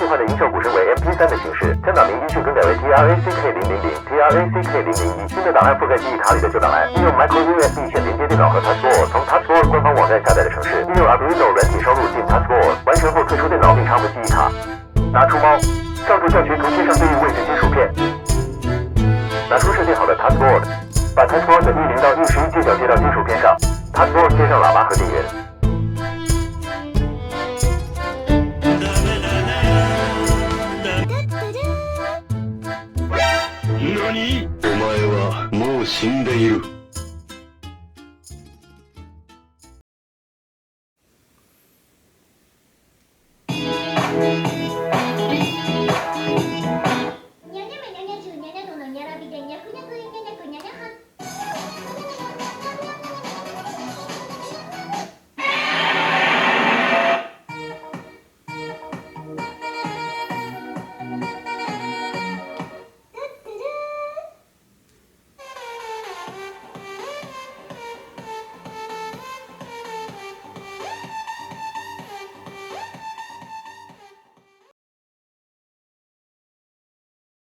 替换的音效鼓声为 MP3 的形式，将档名依序更改为 TRACK000、TRACK001。新的档案覆盖记忆卡里的旧档案。应用 Micro USB 线连接电脑和 TouchWall， 从 TouchWall 官方网站下载的程式，应用 Arduino 软体烧录进 TouchWall， 完成后退出电脑并插回记忆卡。拿出猫，照着教学图片上对应位置金属片，拿出设定好的 TouchWall， 把 TouchWall 的10到11接角接到金属片上 ，TouchWall 接上喇叭和电源。何？お前はもう死んでいる。